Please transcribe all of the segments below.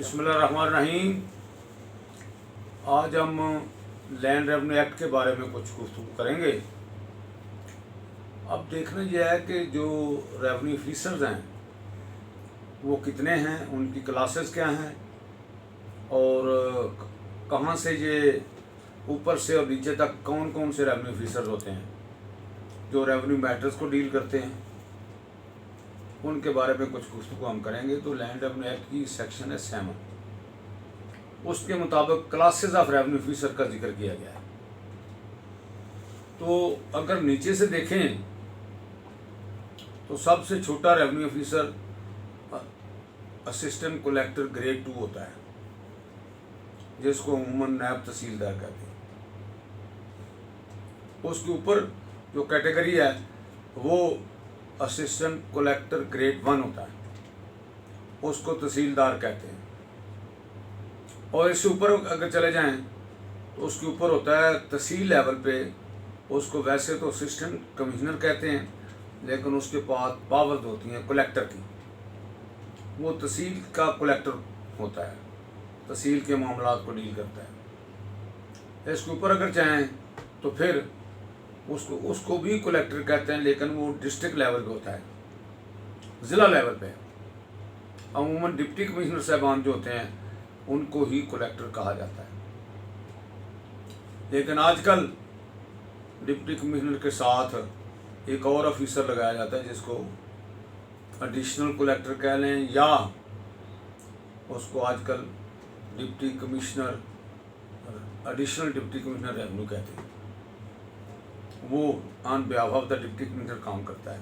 बिस्मिल्लाहिर्रहमानिर्रहीम। आज हम लैंड रेवेन्यू एक्ट के बारे में कुछ गुफ्तगू करेंगे। अब देखना यह है कि जो रेवेन्यू ऑफिसर्स हैं वो कितने हैं, उनकी क्लासेस क्या हैं और कहाँ से ये ऊपर से और नीचे तक कौन कौन से रेवेन्यू ऑफिसर्स होते हैं जो रेवेन्यू मैटर्स को डील करते हैं, उनके बारे में कुछ गुफ्तगू हम करेंगे। तो लैंड रेवेन्यू एक्ट की सेक्शन है 7, उसके मुताबिक क्लासेस ऑफ रेवेन्यू ऑफिसर का जिक्र किया गया है। तो अगर नीचे से देखें तो सबसे छोटा revenue officer assistant collector grade 2 होता है, जिसको अमूमन नायब तहसीलदार कहते हैं। उसके ऊपर जो कैटेगरी है वो असिस्टेंट कलेक्टर ग्रेड 1 होता है, उसको तहसीलदार कहते हैं। और इससे ऊपर अगर चले जाएं तो उसके ऊपर होता है तहसील लेवल पे, उसको वैसे तो असिस्टेंट कमिश्नर कहते हैं, लेकिन उसके पास पावर्स होती हैं कलेक्टर की। वो तहसील का कलेक्टर होता है, तहसील के मामलात को डील करता है। इसके ऊपर अगर चाहें तो फिर उसको भी कलेक्टर कहते हैं, लेकिन वो डिस्ट्रिक्ट लेवल पे होता है, ज़िला लेवल पे। अमूमन डिप्टी कमिश्नर साहबान जो होते हैं उनको ही कलेक्टर कहा जाता है। लेकिन आजकल डिप्टी कमिश्नर के साथ एक और ऑफिसर लगाया जाता है, जिसको एडिशनल कलेक्टर कह लें, या उसको आजकल deputy commissioner, additional deputy commissioner revenue कहते हैं। वो on behalf of the deputy commissioner काम करता है।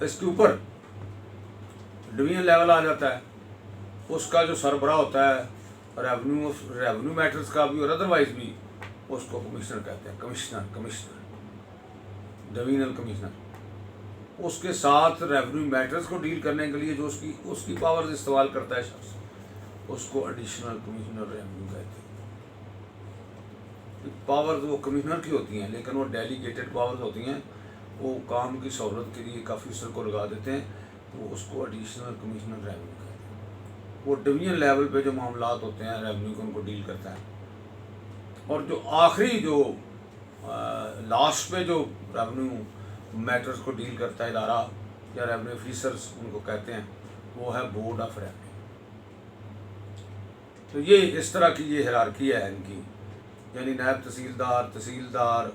इसके ऊपर डिवीजन लेवल आ जाता है, उसका जो सरबराह होता है रेवेन्यू मैटर्स का भी और अदरवाइज भी, उसको कमिश्नर कहते हैं। Commissioner divisional commissioner. उसके साथ रेवेन्यू मैटर्स को डील करने के लिए जो उसकी पावर्स इस्तेमाल करता है शख्स, उसको एडिशनल कमिश्नर रेवेन्यू कहते हैं। पावर्स वो कमिश्नर की होती हैं, लेकिन वो डेलीगेटेड पावर्स होती हैं। वो काम की सहूलत के लिए एक ऑफिसर को लगा देते हैं, तो उसको एडिशनल कमिश्नर रेवेन्यू कहते हैं। वो डिवीजन लेवल पे जो मामलात होते हैं रेवेन्यू को, उनको डील करता है। और जो आखिरी जो लास्ट पे जो रेवेन्यू मैटर्स को डील करता है इदारा या रेवेन्यू ऑफिसर्स उनको कहते हैं, वो है बोर्ड ऑफ रेवेन्यू। तो ये इस तरह की ये हायरार्की है इनकी, यानी नायब तहसीलदार,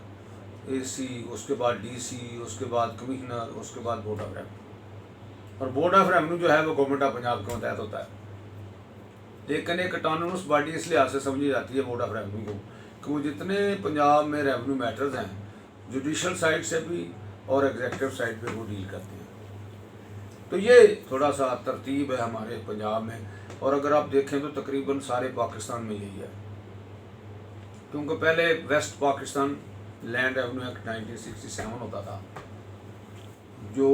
एसी, उसके बाद डीसी, उसके बाद कमिश्नर, उसके बाद बोर्ड ऑफ रेवेन्यू। और बोर्ड ऑफ रेवेन्यू जो है वो गवर्नमेंट ऑफ पंजाब के तहत होता है, लेकिन एक ऑटोनोमस बॉडी इस लिहाज से समझी जाती है बोर्ड ऑफ रेवेन्यू को कि वो जितने पंजाब में रेवेन्यू मैटर्स हैं, जुडिशल साइड से भी और एग्जीक्यूटिव साइड पे वो डील करते हैं। तो ये थोड़ा सा तरतीब है हमारे पंजाब में। और अगर आप देखें तो तकरीबन सारे पाकिस्तान में यही है, क्योंकि पहले West Pakistan land revenue act 1967 होता था, जो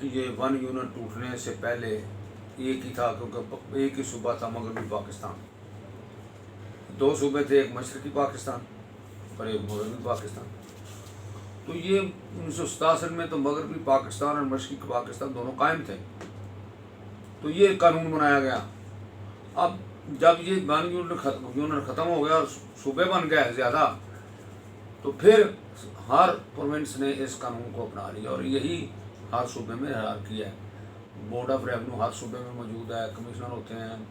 ये 1 यूनिट टूटने से पहले एक ही था, क्योंकि एक ही सूबा था मगरबी पाकिस्तान। 2 सूबे थे, एक मशरकी पाकिस्तान और एक मगरबी पाकिस्तान। तो ये 1967 में तो मगरबी पाकिस्तान और मशरकी पाकिस्तान दोनों कायम थे। तो ये कानून बनाया गया। अब जब ये 1 यूनिट ख़त्म हो गया और सूबे बन गए ज़्यादा, तो फिर हर प्रोविंस ने इस कानून को अपना लिया और यही हर सूबे में हायरार्की है। बोर्ड ऑफ रेवेन्यू हर सूबे में मौजूद है, कमिश्नर होते हैं,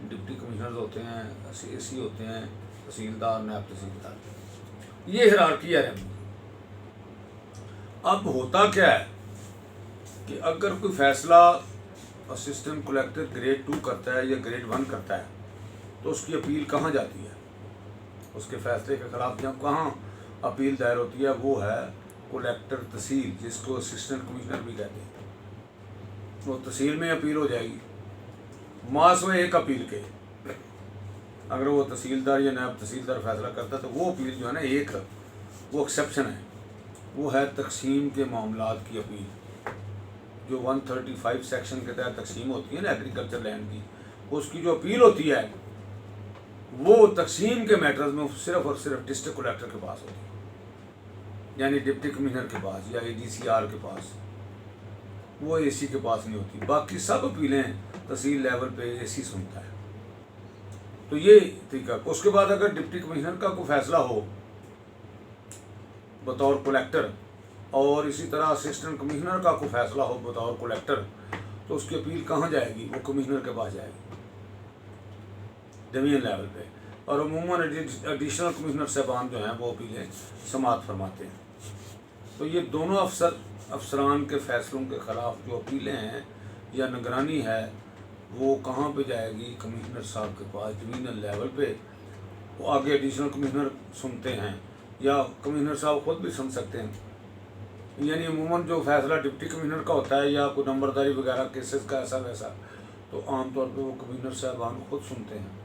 डिप्टी कमिश्नर होते हैं, एसी होते हैं, तहसीलदार, नायब तहसीलदार। ये हायरार्की है रेवेन्यू। अब होता क्या है कि अगर कोई फैसला असिस्टेंट कलेक्टर ग्रेड 2 करता है या ग्रेड 1 करता है, तो उसकी अपील कहाँ जाती है? उसके फैसले के खिलाफ जब कहाँ अपील दायर होती है, वो है कलेक्टर तहसील, जिसको असिस्टेंट कमिश्नर भी कहते हैं। वो तहसील में अपील हो जाएगी, मासवे एक अपील के। अगर वो तहसीलदार या नायब तहसीलदार फैसला करता है तो वो अपील जो है ना, एक वो एक्सेप्शन है, वो है तकसीम के मामलात की अपील। जो 135 सेक्शन के तहत तकसीम होती है ना एग्रीकल्चर लैंड की, उसकी जो अपील होती है वो तकसीम के मैटर्स में सिर्फ और सिर्फ डिस्ट्रिक्ट कलेक्टर के पास होती है, यानी डिप्टी कमिश्नर के पास या ADCR के पास। वो एसी के पास नहीं होती। बाकी सब अपीलें तहसील लेवल पे AC सुनता है। तो ये तरीका। उसके बाद अगर डिप्टी कमिश्नर का कोई फैसला हो बतौर कलेक्टर, और इसी तरह असिस्टेंट कमिश्नर का कोई फैसला हो बतौर कलेक्टर, तो उसकी अपील कहाँ जाएगी? वो कमिश्नर के पास जाएगी डिवीजन लेवल पे। और अमूमन एडिशनल कमिश्नर साहबान जो हैं वो अपीलें समाअत फरमाते हैं। तो ये दोनों अफसरान के फैसलों के ख़िलाफ़ जो अपीलें हैं या निगरानी है वो कहाँ पे जाएगी? कमिश्नर साहब के पास डिवीजनल लेवल पे। वो आगे एडिशनल कमिश्नर सुनते हैं या कमिश्नर साहब खुद भी सुन सकते हैं। यानी अमूमन जो फैसला डिप्टी कमिश्नर का होता है या कोई नंबरदारी वगैरह केसेस का ऐसा वैसा, तो आमतौर पे वो कमिश्नर साहबान खुद सुनते हैं।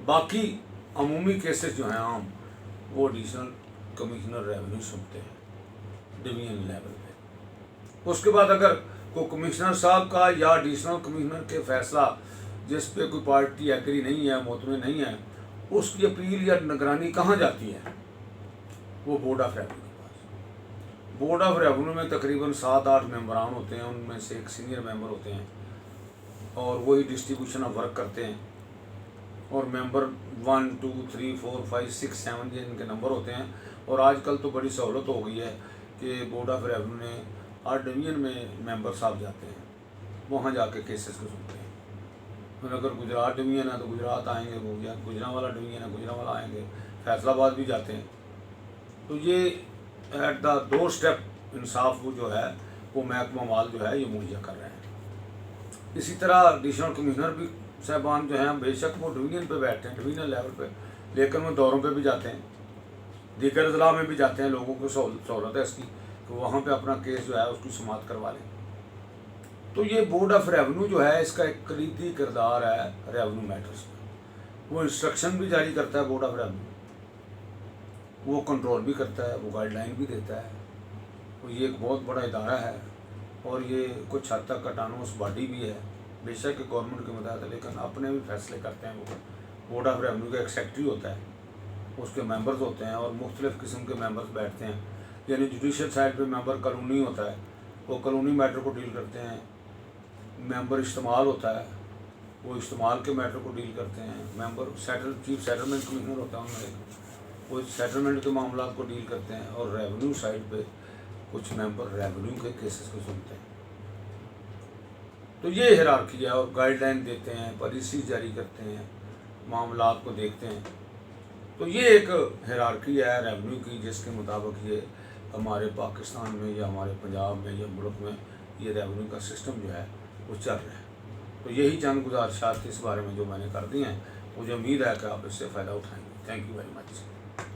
बाकी अमूमी केसेस जो हैं आम, वो एडिशनल कमिश्नर रेवेन्यू सुनते हैं डिवीजन लेवल पे। उसके बाद अगर कोई कमिश्नर साहब का या एडिशनल कमिश्नर के फैसला जिस पे कोई पार्टी एग्री नहीं है, मोतमे नहीं है, उसकी अपील या निगरानी कहाँ जाती है? वो बोर्ड ऑफ रेवेन्यू के पास। बोर्ड ऑफ रेवेन्यू में तकरीबन 7-8 मेंबरान होते हैं, उनमें से एक सीनियर मेंबर होते हैं और वही डिस्ट्रीब्यूशन ऑफ वर्क करते हैं। और मेंबर 1, 2, 3, 4, 5, 6, 7 ये इनके नंबर होते हैं। और आजकल तो बड़ी सहूलत हो गई है कि बोर्ड ऑफ रेवेन्यू ने हर डिवीजन में मेंबर साहब जाते हैं, वहाँ जाके केसेस को सुनते हैं। फिर अगर गुजरात डिवीजन है तो गुजरात आएंगे, वो या गुजरांवाला डिवीजन है गुजरांवाला आएंगे, फैसलाबाद भी जाते हैं। तो ये एट द डोर स्टेप इंसाफ वो जो है वो महकमा माल जो है ये मुहैया कर रहे हैं। इसी तरह एडिशनल कमिश्नर भी साहबान जो हैं बेशक वो डिवीजन पे बैठते हैं, डिवीजनल लेवल पे, लेकिन वो दौरों पे भी जाते हैं, दीगर ज़िला में भी जाते हैं। लोगों को सहूलत है इसकी कि वहाँ पे अपना केस जो है उसकी समाअत करवा लें। तो ये बोर्ड ऑफ रेवेन्यू जो है इसका एक कलीदी किरदार है रेवेन्यू मैटर्स में। वो इंस्ट्रक्शन भी जारी करता है बोर्ड ऑफ रेवेन्यू, वो कंट्रोल भी करता है, वो गाइडलाइन भी देता है। तो ये एक बहुत बड़ा इदारा है और ये कुछ हद तक ऑटोनोमस बॉडी भी है, बेशक गवर्नमेंट के मुताबिक, लेकिन अपने भी फैसले करते हैं। वो बोर्ड ऑफ रेवेन्यू का एक सेक्रेटरी होता है, उसके मेंबर्स होते हैं और मुख्तलिफ़ किस्म के मेंबर्स बैठते हैं। यानी जुडिशल साइड पे मेंबर कानूनी होता है, वो कानूनी मैटर को डील करते हैं। मेंबर इस्तेमाल होता है, वो इस्तेमाल के मैटर को डील करते हैं। मेंबर चीफ सेटलमेंट कमिश्नर होता है उनमें, वो सेटलमेंट के मामला को डील करते हैं। और रेवेन्यू साइड पे कुछ मेंबर रेवेन्यू के केसेस को सुनते हैं। तो ये हिरार्की है और गाइडलाइन देते हैं, पॉलिसी जारी करते हैं, मामलात को देखते हैं। तो ये एक हिरार्की है रेवेन्यू की, जिसके मुताबिक ये हमारे पाकिस्तान में या हमारे पंजाब में या मुल्क में ये रेवेन्यू का सिस्टम जो है वो चल रहा है। तो यही चंद गुजारिशात इस बारे में जो मैंने कर दी हैं, मुझे उम्मीद है कि आप इससे फ़ायदा उठाएंगे। Thank you very much.